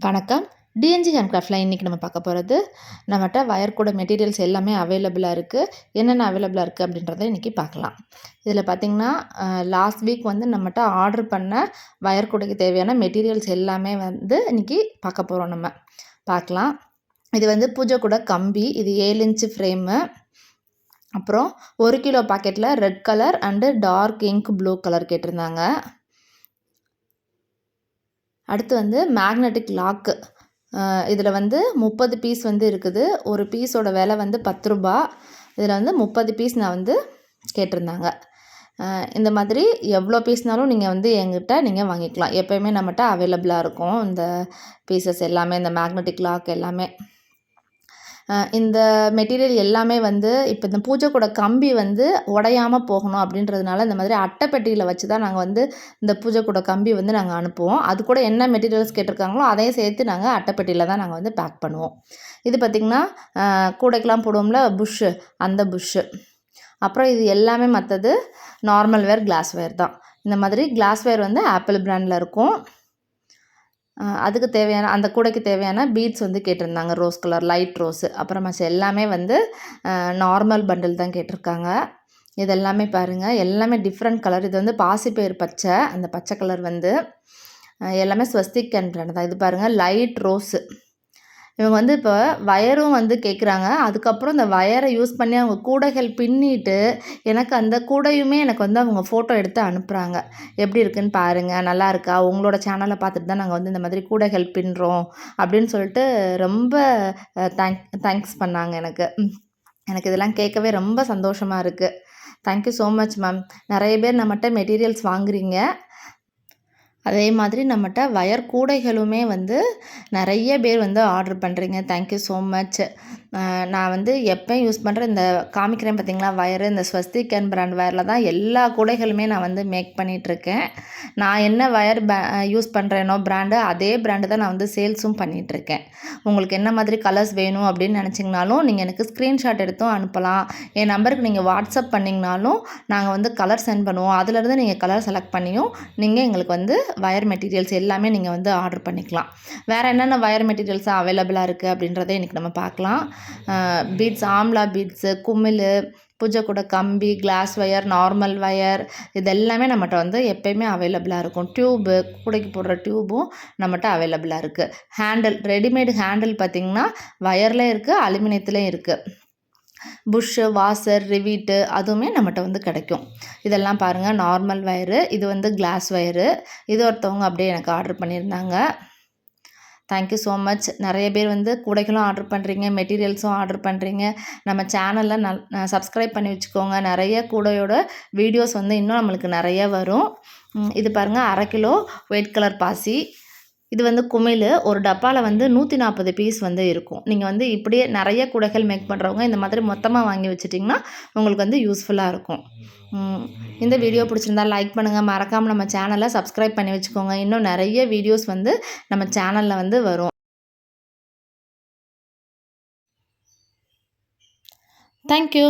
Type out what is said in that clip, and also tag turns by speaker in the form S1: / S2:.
S1: வணக்கம். டிஎன்ஜி ஹேண்ட்கிராஃப்ட்ல இன்றைக்கி நம்ம பார்க்க போகிறது நம்மகிட்ட வயர் கூட மெட்டீரியல்ஸ் எல்லாமே அவைலபிளாக இருக்குது. என்னென்ன அவைலபிளாக இருக்குது அப்படின்றத இன்றைக்கி பார்க்கலாம். இதில் பார்த்திங்கன்னா லாஸ்ட் வீக் வந்து நம்மகிட்ட ஆர்டர் பண்ண வயர் கூடைக்கு தேவையான மெட்டீரியல்ஸ் எல்லாமே வந்து இன்றைக்கி பார்க்க போகிறோம். நம்ம பார்க்கலாம். இது வந்து பூஜை கூட கம்பி, இது 7 இன்ச்சு ஃப்ரேமு. அப்புறம் 1 கிலோ பாக்கெட்டில் red colour and dark ink blue colour கேட்டிருந்தாங்க. அடுத்து வந்து மேக்னெட்டிக் லாக்கு, இதில் வந்து 30 பீஸ் வந்து இருக்குது. ஒரு பீஸோட விலை வந்து 10 ரூபா. இதில் வந்து 30 பீஸ் நான் வந்து கேட்டிருந்தாங்க. இந்த மாதிரி எவ்வளோ பீஸ்னாலும் நீங்கள் வந்து எங்கிட்ட நீங்கள் வாங்கிக்கலாம். எப்போயுமே நம்மகிட்ட அவைலபிளாக இருக்கும் இந்த பீசஸ் எல்லாமே, இந்த மேக்னெட்டிக் லாக் எல்லாமே. இந்த மெட்டீரியல் எல்லாமே வந்து இப்போ இந்த பூஜை கூட கம்பி வந்து உடையாமல் போகணும் அப்படின்றதுனால இந்த மாதிரி அட்டைப்பெட்டியில் வச்சு தான் நாங்கள் வந்து இந்த பூஜை கூட கம்பி வந்து நாங்கள் அனுப்புவோம். அது கூட என்ன மெட்டீரியல்ஸ் கேட்டிருக்காங்களோ அதையும் சேர்த்து நாங்கள் அட்டைப்பெட்டியில் தான் நாங்கள் வந்து பேக் பண்ணுவோம். இது பார்த்திங்கன்னா கூடைக்கெலாம் போடுவோம்ல புஷ்ஷு, அந்த புஷ்ஷு. அப்புறம் இது எல்லாமே மற்றது நார்மல் வேர், கிளாஸ் வேர் தான். இந்த மாதிரி கிளாஸ் வேர் வந்து ஆப்பிள் பிராண்டில் இருக்கும். அதுக்கு தேவையான அந்த கூடைக்கு தேவையான பீட்ஸ் வந்து கேட்டிருந்தாங்க, ரோஸ் கலர், லைட் ரோஸு. அப்புறம் மற்ற எல்லாமே வந்து நார்மல் பண்டில் தான் கேட்டிருக்காங்க. இதெல்லாமே பாருங்கள், எல்லாமே டிஃப்ரெண்ட் கலர். இது வந்து பாசிப்பயிறு பச்சை, அந்த பச்சை கலர் வந்து எல்லாமே ஸ்வஸ்திக் அண்ட் பிராண்ட் தான். இது பாருங்கள், லைட் ரோஸு. இவங்க வந்து இப்போ வயரும் வந்து கேட்குறாங்க. அதுக்கப்புறம் இந்த வயரை யூஸ் பண்ணி அவங்க கூடைகள் பின்னிட்டு எனக்கு அந்த கூடையுமே எனக்கு வந்து அவங்க ஃபோட்டோ எடுத்து அனுப்புகிறாங்க. எப்படி இருக்குதுன்னு பாருங்கள், நல்லா இருக்கா, உங்களோட சேனலை பார்த்துட்டு தான் நாங்கள் வந்து இந்த மாதிரி கூடைகள் பின்னுறோம் அப்படின்னு சொல்லிட்டு ரொம்ப தேங்க்ஸ் பண்ணாங்க எனக்கு. எனக்கு இதெல்லாம் கேட்கவே ரொம்ப சந்தோஷமாக இருக்குது. Thank you so much ma'am. நிறைய பேர் நம்மகிட்ட மெட்டீரியல்ஸ் வாங்குறீங்க. அதே மாதிரி நம்மகிட்ட வயர் கூடைகளுமே வந்து நிறைய பேர் வந்து ஆர்டர் பண்ணுறீங்க. Thank you so much. நான் வந்து எப்போயும் யூஸ் பண்ணுற இந்த காமிக்கிறேன் பார்த்திங்களா வயரு, இந்த ஸ்வஸ்திக் அண்ட் பிராண்ட் வயரில் தான் எல்லா கூடைகளுமே நான் வந்து மேக் பண்ணிகிட்ருக்கேன். நான் என்ன வயர் யூஸ் பண்ணுறேனோ பிராண்டு, அதே பிராண்டு தான் நான் வந்து சேல்ஸும் பண்ணிகிட்ருக்கேன். உங்களுக்கு என்ன மாதிரி கலர்ஸ் வேணும் அப்படின்னு நினச்சிங்கனாலும் நீங்கள் எனக்கு ஸ்க்ரீன்ஷாட் எடுத்தும் அனுப்பலாம். என் நம்பருக்கு நீங்கள் வாட்ஸ்அப் பண்ணிங்கனாலும் நாங்கள் வந்து கலர் சென்ட் பண்ணுவோம். அதிலேருந்து நீங்கள் கலர் செலக்ட் பண்ணியும் நீங்கள் எங்களுக்கு வந்து வயர் மெட்டீரியல்ஸ் எல்லாமே நீங்கள் வந்து ஆர்டர் பண்ணிக்கலாம். வேறு என்னென்ன வயர் மெட்டீரியல்ஸ் அவைலபிளாக இருக்குது அப்படின்றத இன்றைக்கி நம்ம பார்க்கலாம். பீட்ஸ், ஆம்லா பீட்ஸு, குமிழ், பூஜை கூட கம்பி, கிளாஸ் வயர், நார்மல் வயர், இது எல்லாமே நம்மகிட்ட வந்து எப்போயுமே அவைலபிளாக இருக்கும். டியூபு, கூடைக்கு போடுற டியூபும் நம்மகிட்ட அவைலபிளாக இருக்குது. ஹேண்டில், ரெடிமேடு ஹேண்டில் பார்த்திங்கன்னா வயர்லேயும் இருக்குது, அலுமினியத்துலேயும் இருக்குது. புஷ்ஷு, வாசர், ரிவீட்டு அதுவுமே நம்மகிட்ட வந்து கிடைக்கும். இதெல்லாம் பாருங்கள், நார்மல் வயரு, இது வந்து கிளாஸ் வயரு. இது ஒருத்தவங்க அப்படியே எனக்கு ஆர்டர் பண்ணியிருந்தாங்க. Thank you so much. நிறைய பேர் வந்து கூடைகளும் ஆர்டர் பண்ணுறீங்க, மெட்டீரியல்ஸும் ஆர்டர் பண்ணுறீங்க. நம்ம சேனலில் சப்ஸ்கிரைப் பண்ணி வச்சுக்கோங்க. நிறைய கூடையோட வீடியோஸ் வந்து இன்னும் நம்மளுக்கு நிறைய வரும். இது பாருங்கள், 1/2 கிலோ ஒயிட் கலர் பாசி. இது வந்து குமிழ். ஒரு டப்பாவில் வந்து 140 பீஸ் வந்து இருக்கும். நீங்கள் வந்து இப்படியே நிறைய கூடைகள் மேக் பண்ணுறவங்க இந்த மாதிரி மொத்தமாக வாங்கி வச்சிட்டிங்கன்னா உங்களுக்கு வந்து யூஸ்ஃபுல்லாக இருக்கும். இந்த வீடியோ பிடிச்சிருந்தா லைக் பண்ணுங்கள். மறக்காமல் நம்ம சேனலை சப்ஸ்கிரைப் பண்ணி வச்சுக்கோங்க. இன்னும் நிறைய வீடியோஸ் வந்து நம்ம சேனலில் வந்து வரும். தேங்க்யூ.